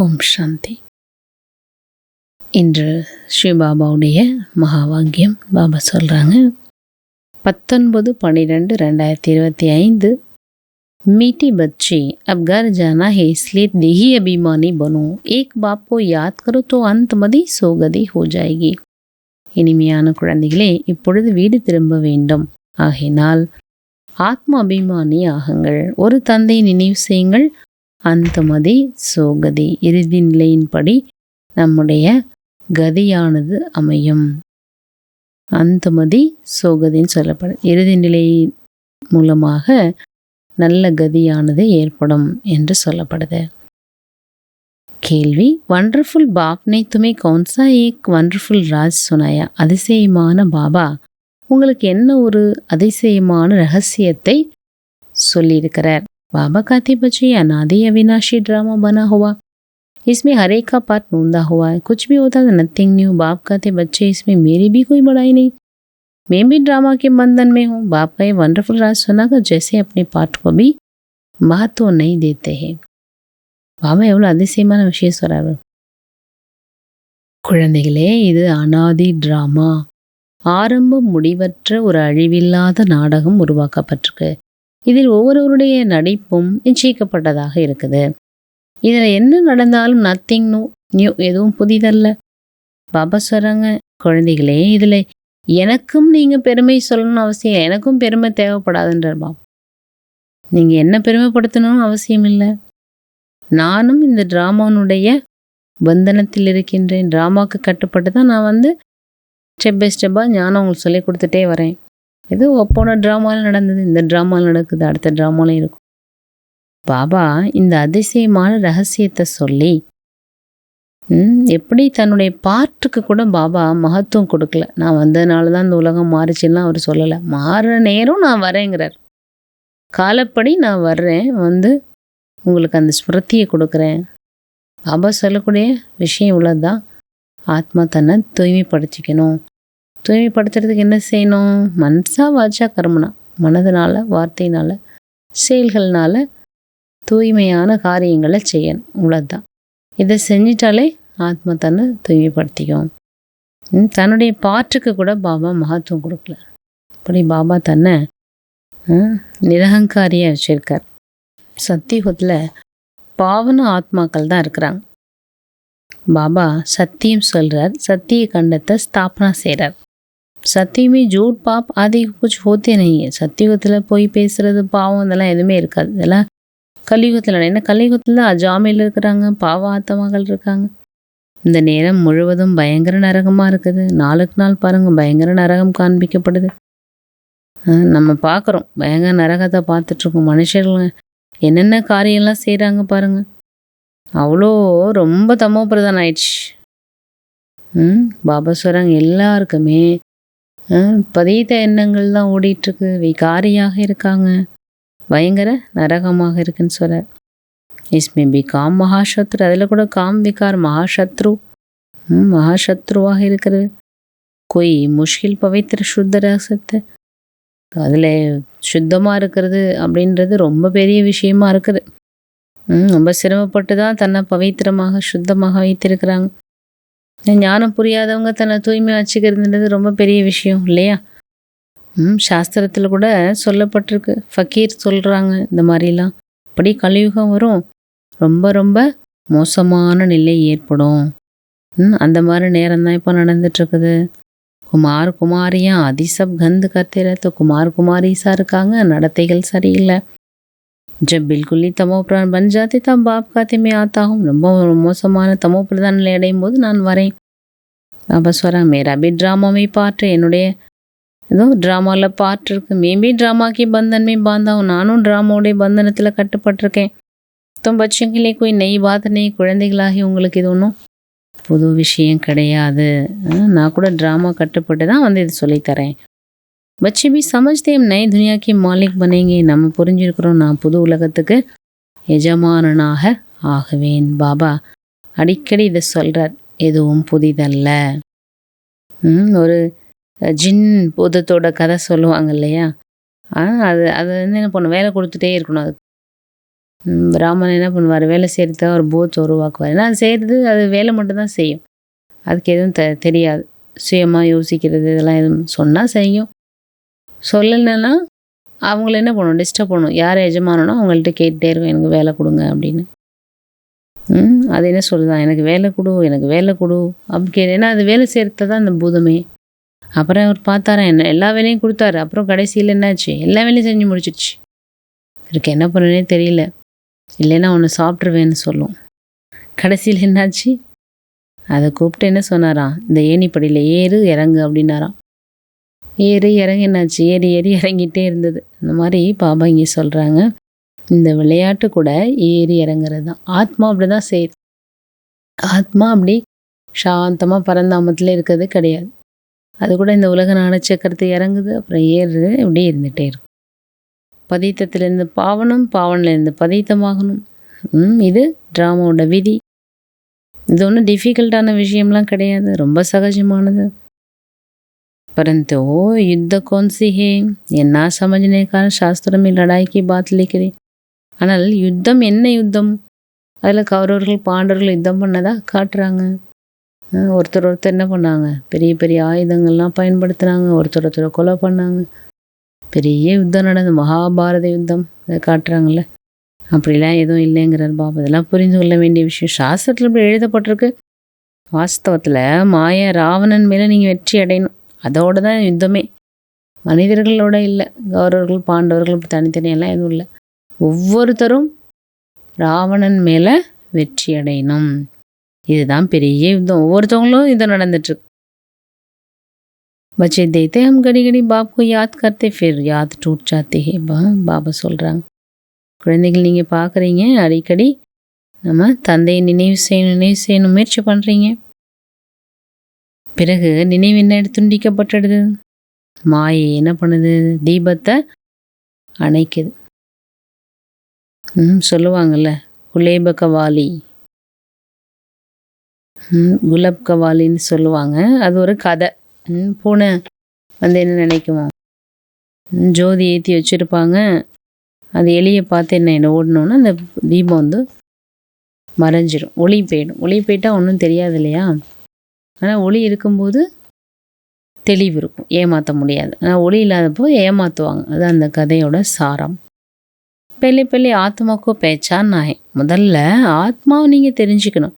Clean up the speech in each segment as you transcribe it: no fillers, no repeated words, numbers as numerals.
ஓம் சாந்தி. இன்று ஸ்ரீபாபாவுடைய மகா வாக்கியம். பாபா சொல்கிறாங்க, 19/12/2025 मीठी बच्ची अब घर जाना है, इसलिए देही अभिमानी बनो. एक बाप को याद करो तो अंत मदी सोगदी हो जाएगी. இனிமையான குழந்தைகளே, இப்பொழுது வீடு திரும்ப வேண்டும். ஆகினால் ஆத்ம அபிமானி ஆகுங்கள். ஒரு தந்தை நினைவு செய்யுங்கள். அந்தமதி சோகதி, இறுதி நிலையின்படி நம்முடைய கதியானது அமையும். அந்தமதி சோகதின்னு சொல்லப்படுது. இறுதி நிலை மூலமாக நல்ல கதியானது ஏற்படும் என்று சொல்லப்படுது. கேள்வி, வண்டர்ஃபுல் பாப்னே துமே கௌன்சா ஏக் வண்டர்ஃபுல் ராஜ் சுனாயா. அதிசயமான பாபா உங்களுக்கு என்ன ஒரு அதிசயமான ரகசியத்தை சொல்லியிருக்கிறார். बाबा कहते बच्चे अनादि अविनाशी ड्रामा बना हुआ, इसमें हर एक का पार्ट नूंदा हुआ है. कुछ भी होता था नथिंग न्यू. बाप कहते बच्चे इसमें मेरी भी कोई बड़ाई नहीं, मैं भी ड्रामा के बंधन में हूँ. बाप का ये वंडरफुल राज सुनाकर जैसे अपने पार्ट को भी महत्व नहीं देते हैं. பாபா எவ்வளோ அதிசயமான விஷயம் சொல்கிறாரு. குழந்தைகளே, இது அனாதி டிராமா, ஆரம்பம் முடிவற்ற ஒரு அழிவில்லாத நாடகம் உருவாக்கப்பட்டிருக்கு. இதில் ஒவ்வொருவருடைய நடிப்பும் நிச்சயிக்கப்பட்டதாக இருக்குது. இதில் என்ன நடந்தாலும் நத்திங் நியூ, எதுவும் புதிதல்ல. பாபா சொல்கிறாங்க, குழந்தைகளே, இதில் எனக்கும் நீங்கள் பெருமை சொல்லணும்னு அவசியம், எனக்கும் பெருமை தேவைப்படாதுன்றார் பாபா. நீங்கள் என்ன பெருமைப்படுத்தணும்னு அவசியம் இல்லை. நானும் இந்த ட்ராமானுடைய பந்தனத்தில் இருக்கின்றேன். ட்ராமாவுக்கு கட்டுப்பட்டு தான் நான் ஸ்டெப் பை ஸ்டெப்பாக ஞானம் உங்களுக்கு சொல்லி கொடுத்துட்டே வரேன். இது போன ட்ராமாவில் நடந்தது, இந்த ட்ராமாவில் நடக்குது, அடுத்த ட்ராமாவில் இருக்கும். பாபா இந்த அதிசயமான ரகசியத்தை சொல்லி எப்படி தன்னுடைய பாட்டுக்கு கூட பாபா மகத்துவம் கொடுக்கல. நான் வந்ததுனால தான் இந்த உலகம் மாறிச்சுன்னா அவர் சொல்லலை. மாறுற நேரம் நான் வரேங்கிறார். காலப்படி நான் வர்றேன், உங்களுக்கு அந்த ஸ்மிருதியை கொடுக்குறேன். பாபா சொல்லக்கூடிய விஷயம் உள்ளதுதான். ஆத்மா தன்னை தூய்மைப்படுத்திக்கணும். தூய்மைப்படுத்துறதுக்கு என்ன செய்யணும்? மனசா வாச்சா கர்மனா, மனதினால வார்த்தையினால செயல்கள்னால தூய்மையான காரியங்களை செய்யணும். இவ்வளோதான். இதை செஞ்சிட்டாலே ஆத்மா தன்னை தூய்மைப்படுத்திக்கும். தன்னுடைய பாட்டுக்கு கூட பாபா மகத்துவம் கொடுக்கல. அப்படி பாபா தன்னை நிரகங்காரியாக வச்சிருக்கார். சத்தியுகத்தில் பாவன ஆத்மாக்கள் தான் இருக்கிறாங்க. பாபா சத்தியம் சொல்கிறார், சத்திய கண்டத்தை ஸ்தாபனா செய்கிறார். சத்தியமே ஜூட் பாப் ஆதி குछ होते नहीं है. சத்தியுகத்தில் போய் பேசுகிறது, பாவம், இதெல்லாம் எதுவுமே இருக்காது. இதெல்லாம் கலியுகத்தில். ஏன்னா கலியுகத்தில் அஜாமையில் இருக்கிறாங்க, பாவ ஆத்மாக்கள் இருக்காங்க. இந்த நேரம் முழுவதும் பயங்கர நரகமாக இருக்குது. நாளுக்கு நாள் பாருங்கள், பயங்கர நரகம் காண்பிக்கப்படுது. நம்ம பார்க்குறோம், பயங்கர நரகத்தை பார்த்துட்ருக்கோம். மனுஷர்கள் என்னென்ன காரியம்லாம் செய்கிறாங்க பாருங்கள். அவ்வளோ ரொம்ப தமோ பிரதானம் ஆயிடுச்சு. பாபா சொல்கிறாங்க, எல்லாருக்குமே பதீத எண்ணங்கள் தான் ஓடிட்டுருக்கு. விகாரியாக இருக்காங்க, பயங்கர நரகமாக இருக்குன்னு சொல்ற. இஸ்மே பி காம் மகாசத்ரு, அதில் கூட காம் விகார் மகாசத்ரு, மகாசத்ருவாக இருக்கிறது. கொய் முஷ்கில் பவித்திர சுத்த ரகசத்தை, அதில் சுத்தமாக இருக்கிறது அப்படின்றது ரொம்ப பெரிய விஷயமா இருக்குது. ரொம்ப சிரமப்பட்டு தான் தன்னை பவித்திரமாக சுத்தமாக வைத்திருக்கிறாங்க. ஞானம் புரியாதவங்க தன்னை தூய்மை வச்சுக்கிறதுன்றது ரொம்ப பெரிய விஷயம் இல்லையா? சாஸ்திரத்தில் கூட சொல்லப்பட்டிருக்கு. ஃபக்கீர் சொல்கிறாங்க, இந்த மாதிரிலாம் இப்படி கலியுகம் வரும், ரொம்ப ரொம்ப மோசமான நிலை ஏற்படும். அந்த மாதிரி நேரம் தான் இப்போ நடந்துட்டுருக்குது. குமார் குமாரியா அதிசப் கந்து கத்திரத்து, குமார் குமாரிஸாக இருக்காங்க, நடத்தைகள் சரியில்லை. जब बिल्कुल ही तमो प्रधान बन जाते तब बाप कहते मैं आता हूँ. ரொம்ப மோசமான தமோ பிரதான நிலை அடையும் போது நான் வரேன். பாபா சொல்கிறாங்க, மேரா பி ட்ராமாவே பாட்டு, என்னுடைய ஏதோ ட்ராமாவில் பாட்டு இருக்கு. மேபி ட்ராமாக்கி பந்தன் மே பாந்தாவும், நானும் ட்ராமாவுடைய பந்தனத்தில் கட்டுப்பட்டிருக்கேன். தும் பச்சங்களே கோய் நெய் பாத் நெய், குழந்தைகளாகி உங்களுக்கு இது ஒன்றும் புது விஷயம் கிடையாது. நான் கூட ட்ராமா கட்டுப்பட்டு தான் இது சொல்லித்தரேன். பச்சே பி சமஜ்தே ஹம் நய் துனியா கி மாலிக் பனேங்கே. நம்ம புரிஞ்சிருக்கிறோம், நான் புது உலகத்துக்கு எஜமானனாக ஆகுவேன். பாபா அடிக்கடி இதை சொல்கிறார், எதுவும் புதிதல்ல. ஒரு ஜின் பூதத்தோட கதை சொல்லுவாங்க இல்லையா? அது அது என்ன பண்ணும், வேலை கொடுத்துட்டே இருக்கணும். அது பிராமணன் என்ன பண்ணுவார், வேலை செய்கிறதுக்காக ஒரு பூத்தை உருவாக்குவார். ஏன்னா அது செய்கிறது, அது வேலை மட்டும்தான் செய்யும். அதுக்கு எதுவும் தெரியாது. சுயமாக யோசிக்கிறது இதெல்லாம் எதுவும் சொன்னால் செய்யும், சொல்லலைன்னா அவங்கள என்ன பண்ணணும், டிஸ்டர்ப் பண்ணணும். யார் எஜமானனோ அவங்கள்ட்ட கேட்டுட்டே இருக்கும், எனக்கு வேலை கொடுங்க அப்படின்னு. அது என்ன சொல்லுதான், எனக்கு வேலை கொடு, எனக்கு வேலை கொடு அப்படி ஏன்னா அது வேலை செய்கிறது தான் அந்த பூதமே. அப்புறம் அவர் பார்த்தாரா, என்ன எல்லா வேலையும் கொடுத்தாரு. அப்புறம் கடைசியில் என்னாச்சு, எல்லா வேலையும் செஞ்சு முடிச்சிடுச்சு. இவருக்கு என்ன பண்ணுனே தெரியல. இல்லைன்னா ஒன்று சாப்பிட்ருவேன்னு சொல்லும். கடைசியில் என்னாச்சு, அதை கூப்பிட்டு என்ன சொன்னாராம், இந்த ஏணிப்படியில் ஏறு இறங்கு அப்படின்னாராம். ஏறி இறங்கி என்னாச்சு, ஏறி ஏறி இறங்கிட்டே இருந்தது. அந்த மாதிரி பாபா இங்கே சொல்கிறாங்க, இந்த விளையாட்டு கூட ஏறி இறங்குறது தான். ஆத்மா அப்படி தான் செய்யுது. ஆத்மா அப்படி சாந்தமாக பரந்தாமத்தில் இருக்கிறது கிடையாது. அது கூட இந்த உலக நாணச்சக்கரத்தை இறங்குது, அப்புறம் ஏறுது, இப்படியே இருந்துகிட்டே இருக்கும். பதீத்தத்திலேருந்து பாவனம், பாவனிலேருந்து பதீத்தமாகணும். இது ட்ராமாவோட விதி. இது ஒன்றும் டிஃபிகல்ட்டான விஷயம்லாம் கிடையாது, ரொம்ப சகஜமானது. परंतु युद्ध कौन सी है ये ना समझने का शास्त्र में लड़ाई की बात लिख रही. ஆனால் யுத்தம் என்ன யுத்தம், அதில் கௌரவர்கள் பாண்டவர்கள் யுத்தம் பண்ணதா காட்டுறாங்க. ஒருத்தர் என்ன பண்ணாங்க, பெரிய பெரிய ஆயுதங்கள்லாம் பயன்படுத்துனாங்க, ஒருத்தர் கொலை பண்ணாங்க, பெரிய யுத்தம் நடந்து மகாபாரத யுத்தம் அதை காட்டுறாங்கல்ல. அப்படிலாம் எதுவும் இல்லைங்கிறார் பாபா. இதெல்லாம் புரிந்து கொள்ள வேண்டிய விஷயம். சாஸ்திரத்தில் இப்படி எழுதப்பட்டிருக்கு. வாஸ்தவத்தில் மாய ராவணன் மேலே நீங்கள் வெற்றி அடையணும், அதோடு தான் யுத்தமே. மனிதர்களோட இல்லை, கௌரவர்கள் பாண்டவர்கள் இப்படி தனித்தனியெல்லாம் எதுவும் இல்லை. ஒவ்வொருத்தரும் ராவணன் மேலே வெற்றி அடையணும், இதுதான் பெரிய யுத்தம். ஒவ்வொருத்தவங்களும் யுத்தம் நடந்துட்டுருக்கு. बच्चे देते हम घड़ी घड़ी बाप को याद करते फिर याद टूट जाती है. பாபா சொல்கிறாங்க, குழந்தைகள் நீங்கள் பார்க்குறீங்க, அடிக்கடி நம்ம தந்தையை நினைவு செய்யணும் முயற்சி பண்ணுறீங்க. பிறகு நினைவு என்ன துண்டிக்கப்பட்டுடுது, மாயை என்ன பண்ணுது, தீபத்தை அணைக்குது. சொல்லுவாங்கள்ல, குலேப கவாலி, குலப் கவாலின்னு சொல்லுவாங்க. அது ஒரு கதை. பூனை வந்து என்ன நினைக்குமா, ஜோதி ஏற்றி வச்சுருப்பாங்க, அது எலியை பார்த்து என்ன ஓடணுன்னா அந்த தீபம் வந்து மறைஞ்சிடும், ஒளி போயிடும். ஒளி போயிட்டால் ஒன்றும் தெரியாது இல்லையா. ஆனால் ஒளி இருக்கும்போது தெளிவு இருக்கும், ஏமாற்ற முடியாது. ஆனால் ஒளி இல்லாதப்போ ஏமாற்றுவாங்க. அது அந்த கதையோட சாரம். பெல்லி ஆத்மாக்கோ பேச்சான் நாயே, முதல்ல ஆத்மாவை நீங்கள் தெரிஞ்சுக்கணும்.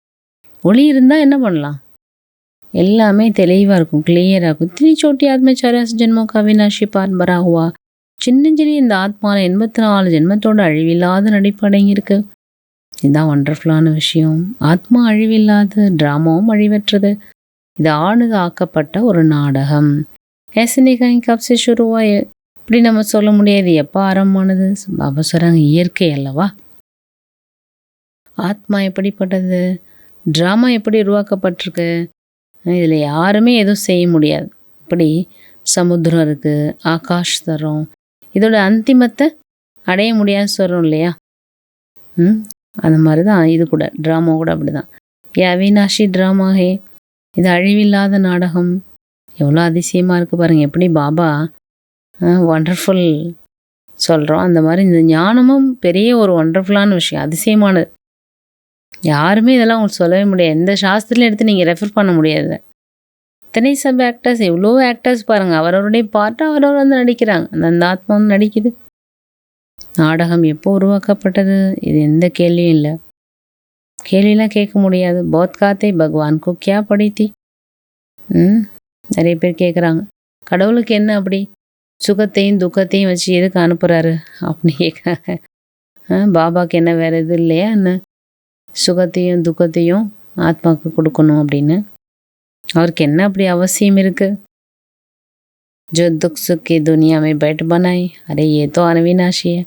ஒளி இருந்தால் என்ன பண்ணலாம், எல்லாமே தெளிவாக இருக்கும், கிளியராக இருக்கும். இத்தனி சோட்டி ஆத்மச்சாரியாஸ் ஜென்மோக்கா அவினாஷி பார் பராகுவா. சின்னஞ்சிறி இந்த ஆத்மாவில் 84 ஜென்மத்தோட அழிவில்லாத நடிப்பு அடங்கியிருக்கு. இதுதான் ஒண்டர்ஃபுல்லான விஷயம். ஆத்மா அழிவில்லாது, ட்ராமாவும் அழிவற்றது. இது ஆணுது ஆக்கப்பட்ட ஒரு நாடகம். ஏசனிகாய் கப்சி ஷுருவா, இப்படி நம்ம சொல்ல முடியாது எப்போ ஆரம்பமானது. பாபா சொல்கிறாங்க, இயற்கை அல்லவா. ஆத்மா எப்படிப்பட்டது, ட்ராமா எப்படி உருவாக்கப்பட்டிருக்கு, இதில் யாருமே எதுவும் செய்ய முடியாது. இப்படி சமுத்திரம் இருக்குது, ஆகாஷ் தரோம், இதோட அந்திமத்தை அடைய முடியாதுன்னு சொல்கிறோம் இல்லையா. அந்த மாதிரி தான் இது கூட, ட்ராமா கூட அப்படி தான். ஏ அவினாஷி ட்ராமா ஹே, இது அழிவில்லாத நாடகம். எவ்வளோ அதிசயமாக இருக்குது பாருங்கள். எப்படி பாபா ஒண்டர்ஃபுல் சொல்கிறோம், அந்த மாதிரி இந்த ஞானமும் பெரிய ஒரு ஒண்டர்ஃபுல்லான விஷயம், அதிசயமானது. யாருமே இதெல்லாம் உங்களுக்கு சொல்லவே முடியாது. எந்த சாஸ்திரத்திலையும் எடுத்து நீங்கள் ரெஃபர் பண்ண முடியாது. இத்தனை சப் ஆக்டர்ஸ், எவ்வளோ ஆக்டர்ஸ் பாருங்கள், அவரவருடைய பாட்டை அவரவர் வந்து நடிக்கிறாங்க. அந்த ஆத்மா வந்து நடிக்குது. நாடகம் எப்போ உருவாக்கப்பட்டது, இது எந்த கேள்வியும் இல்லை. கேள்வியெலாம் கேட்க முடியாது. பௌத் காத்தே பகவான்க்கு கியா படித்தி. நிறைய பேர் கேட்குறாங்க, கடவுளுக்கு என்ன அப்படி சுகத்தையும் துக்கத்தையும் வச்சு எதுக்கு அனுப்புகிறாரு அப்படின்னு கேட்குறாங்க. பாபாவுக்கு என்ன வேறு எதுவும் இல்லையா என்ன, சுகத்தையும் துக்கத்தையும் ஆத்மாவுக்கு கொடுக்கணும் அப்படின்னு அவருக்கு என்ன அப்படி அவசியம் இருக்குது. जो दुख सुख की दुनिया में बैठ बनाए, अरे ये तो अविनाशी है,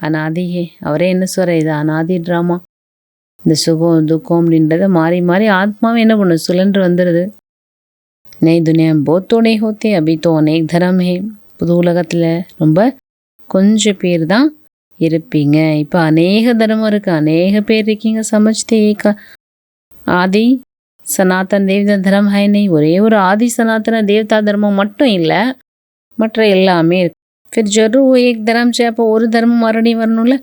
அனாதி ஹே. அவரே என்ன சொல்கிற, இது அனாதி ட்ராமா. இந்த சுகம் துக்கம் அப்படின்றத மாறி மாறி ஆத்மாவை என்ன பண்ணும், சுழன்று வந்துடுது. நெய் துனியா போத்தோடே ஹோத்தே அபி தோ அநேக் தரம் ஹே. புது உலகத்தில் ரொம்ப கொஞ்சம் பேர் தான் இருப்பீங்க, இப்போ அநேக தர்மம் இருக்குது, அநேக பேர் இருக்கீங்க. சமஜ்தே ஏக ஆதி சனாதன் தேவதா தர்மம் ஹை நெய். ஒரே ஒரு ஆதி சனாதன தேவதா தர்மம் மட்டும் இல்லை, மற்ற எல்லாமே இருக்கு. ஃபிர் ஜரூர் ஏக் தர்மம் சே, அப்போ ஒரு தர்மம் மறுபடியும் வரணும்ல.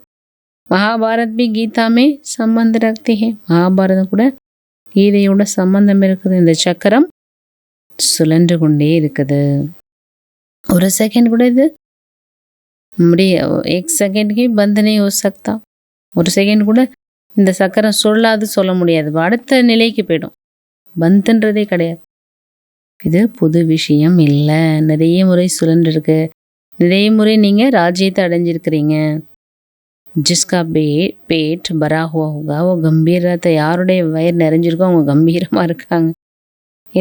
महाभारत भी गीता में संबंध रखते हैं. மகாபாரதம் கூட கீதையோட சம்பந்தம் இருக்குது. இந்த சக்கரம் சுழன்று கொண்டே இருக்குது. ஒரு செகண்ட் கூட இது एक सेकंड की बंद नहीं हो सकता. ஒரு செகண்ட் கூட இந்த சக்கரம் சொல்லாது சொல்ல முடியாது. அடுத்த நிலைக்கு போயிடும். பந்துன்றதே கிடையாது. இது புது விஷயம் இல்லை. நிறைய முறை சுழன்றிருக்கு. நிறைய முறை நீங்கள் ராஜ்யத்தை அடைஞ்சிருக்கிறீங்க. ஜிஸ்கா பேட் பரா ஹுவா ஹோகா ஓ கம்பீரத்தை, யாருடைய வயிறு நிறைஞ்சிருக்கோ அவங்க கம்பீரமாக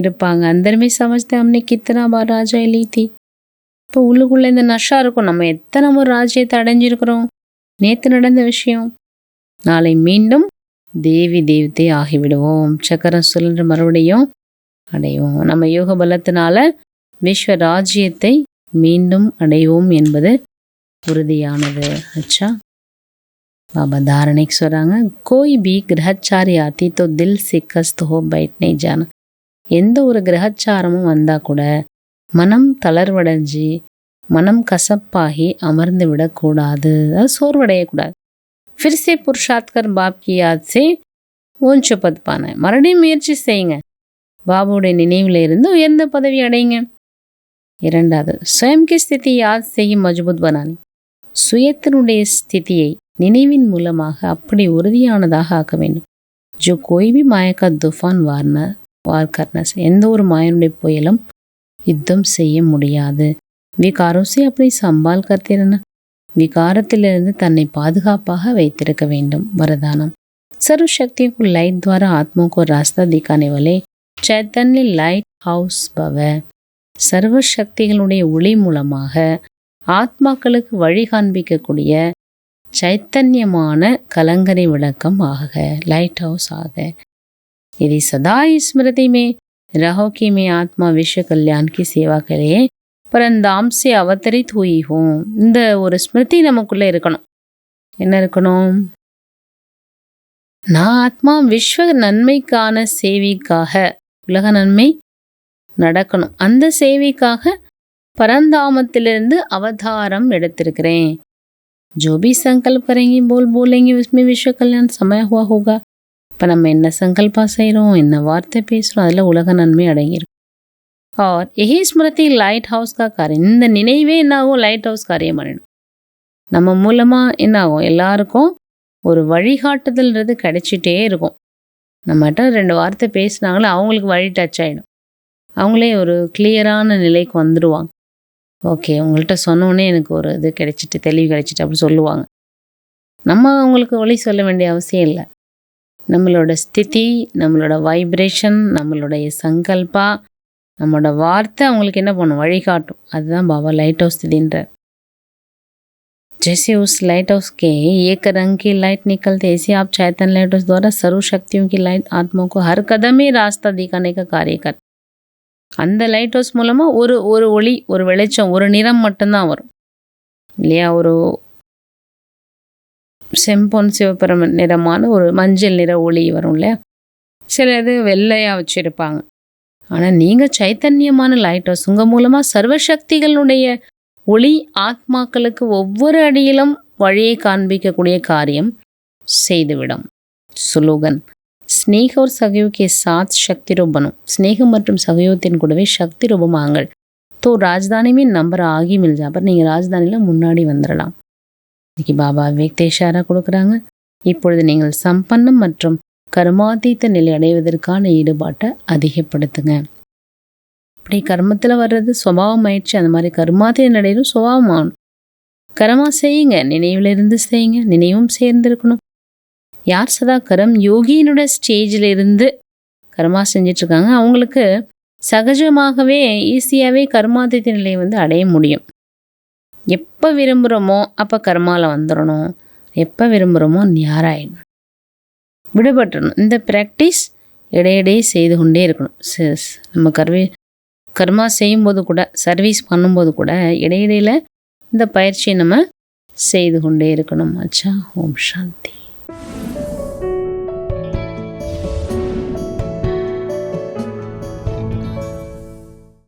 இருப்பாங்க. அந்தருமே சமஜ்தே हमने कितना बार ராஜா லீ थी. இப்போ உள்ளுக்குள்ளே இந்த நஷா இருக்கும். நம்ம எத்தனை முறை ராஜ்யத்தை அடைஞ்சிருக்கிறோம். நேற்று நடந்த விஷயம். நாளை மீண்டும் தேவி தேவத்தை ஆகிவிடுவோம். சக்கரம் சுழன்று மறுபடியும் அடைவோம். நம்ம யோக பலத்தினால விஸ்வ ராஜ்யத்தை மீண்டும் அடைவோம் என்பது உறுதியானது. அச்சா பாபா தாரணைக்கு சொல்கிறாங்க, கோய் பி கிரகச்சாரி ஆத்தி தோ தில் से कष्ट हो बैठने जाना. எந்த ஒரு கிரகச்சாரமும் வந்தால் கூட மனம் தளர்வடைஞ்சி மனம் கசப்பாகி அமர்ந்து விடக்கூடாது. அதாவது சோர்வடையக்கூடாது. फिर से पुरुषार्थ कर बाप की याद से ऊंच पद पाना है. மறுபடியும் முயற்சி செய்யுங்க. பாபுடைய நினைவில் இருந்து உயர்ந்த பதவி அடையுங்க. இரண்டாவது, சுயம்கி ஸ்திதி யாத் செய்ய மஜ்பூத் பனானி. சுயத்தினுடைய ஸ்திதியை நினைவின் மூலமாக அப்படி உறுதியானதாக ஆக்க வேண்டும். ஜோ கோய் பி மாயக்கா துஃபான் வார் கர்னா. எந்த ஒரு மாயனுடைய புயலும் யுத்தம் செய்ய முடியாது. விகாரோசை அப்படி சம்பால் கர்த்திரன. விகாரத்திலிருந்து தன்னை பாதுகாப்பாக வைத்திருக்க வேண்டும். வரதானம், सर्व शक्तियों को लाइट द्वारा आत्माओं को रास्ता दिखाने वाले चैतन्य லைட் ஹவுஸ் பவ. சர்வ சக்திகளுடைய ஒளி மூலமாக ஆத்மாக்களுக்கு வழி காண்பிக்கக்கூடிய சைத்தன்யமான கலங்கரை விளக்கம் ஆக, லைட் ஹவுஸ் ஆக. यदि सदा स्मृति में रहो कि मैं आत्मा विश्व कल्याण की सेवा के लिए परंदाम से அவதரித் हुई हूँ. இந்த ஒரு ஸ்மிருதி நமக்குள்ளே இருக்கணும். என்ன இருக்கணும்? நான் ஆத்மா விஸ்வ நன்மைக்கான சேவைக்காக, உலக நன்மை நடக்கணும், அந்த சேவைக்காக பரந்தாமத்திலிருந்து அவதாரம் எடுத்திருக்கிறேன். जो भी संकल्प करेंगे बोलेंगे उसमें विश्व कल्याण समय हुआ होगा. இப்போ நம்ம என்ன சங்கல்பம் செய்கிறோம், என்ன வார்த்தை பேசுகிறோம், அதில் உலக நன்மை அடங்கியிருக்கும். और यही स्मृति லைட் ஹவுஸ் का कार्य. இந்த நினைவே என்ன ஆகும்? லைட் ஹவுஸ் காரியம் பண்ணிடும். நம்ம மூலமாக என்ன ஆகும்? எல்லாருக்கும் ஒரு வழிகாட்டுதல்ன்றது கிடைச்சிட்டே இருக்கும். நம்மகிட்ட 2 வார்த்தை பேசினாங்களே அவங்களுக்கு வழி டச் ஆகிடும். அவங்களே ஒரு கிளியரான நிலைக்கு வந்துடுவாங்க. ஓகே, உங்கள்கிட்ட சொன்னோன்னே எனக்கு ஒரு இது கிடைச்சிட்டு, தெளிவு கிடைச்சிட்டு அப்படி சொல்லுவாங்க. நம்ம அவங்களுக்கு வழி சொல்ல வேண்டிய அவசியம் இல்லை. நம்மளோட ஸ்திதி, நம்மளோட வைப்ரேஷன், நம்மளுடைய சங்கல்பா, நம்மளோட வார்த்தை அவங்களுக்கு என்ன பண்ணும்? வழிகாட்டும். அதுதான் பாபா லைட் ஹவுஸ் ஸ்திதின்ற. जैसे उस लाइट हाउस के एक रंग की लाइट निकलते, ऐसे आप चैतन्य लाइट हाउस द्वारा सर्व शक्तियों की लाइट आत्माओं को हर कदम ही रास्ता दिखाने का कार्य कर. அந்த லைட் ஹவுஸ் மூலமாக ஒரு ஒளி, ஒரு வெளிச்சம், ஒரு நிறம் மட்டும்தான் வரும் இல்லையா? ஒரு செம்பொன் சிவப்பு நிறமான ஒரு மஞ்சள் நிற ஒளி வரும் இல்லையா? சில இது வெள்ளையாக வச்சுருப்பாங்க. ஆனால் நீங்கள் சைத்தன்யமான லைட் ஹவுஸ், உங்கள் மூலமாக சர்வசக்திகளுடைய ஒளி ஆத்மாக்களுக்கு ஒவ்வொரு அடியிலும் வழியை காண்பிக்கக்கூடிய காரியம் செய்துவிடும். சுலோகன், ஸ்னேக और सहयोग के साथ शक्ति रूप बनो. ஸ்னேகம் மற்றும் சகயோகத்தின் கூடவே சக்தி ரூபமாங்கள். तो राजधानी में नंबर ஆகி மில் ஜா. அப்புறம் நீங்கள் ராஜதானியில் முன்னாடி வந்துடலாம். இன்னைக்கு பாபா விவேக்த இஷாரா கொடுக்குறாங்க. இப்பொழுது நீங்கள் சம்பன்னம் மற்றும் கர்மாதீத்த நிலை அடைவதற்கான ஈடுபாட்டை அதிகப்படுத்துங்க. இப்படி கர்மத்தில் வர்றது சுபாவம் ஆயிடுச்சு. அந்த மாதிரி கர்மாதீத நிலையிலும் சுபாவம் ஆகணும். கர்மா செய்யுங்க, நினைவிலிருந்து செய்யுங்க, நினைவும் சேர்ந்துருக்கணும். யார் சதா கரம் யோகியினோட ஸ்டேஜில் இருந்து கர்மா செஞ்சிட்ருக்காங்க அவங்களுக்கு சகஜமாகவே ஈஸியாகவே கர்மாதீத நிலையை அடைய முடியும். எப்போ விரும்புகிறோமோ அப்போ கர்மாவில் வந்துடணும். எப்போ விரும்புகிறோமோ ஞாராயிடணும், விடுபட்டுறணும். இந்த ப்ராக்டிஸ் இடையிடையே செய்து கொண்டே இருக்கணும். நம்ம கர்மா செய்யும்போது கூட, சர்வீஸ் பண்ணும்போது கூட இடையிடையில் இந்த பயிற்சியை நம்ம செய்து கொண்டே இருக்கணும். அச்சா, ஓம் சாந்தி.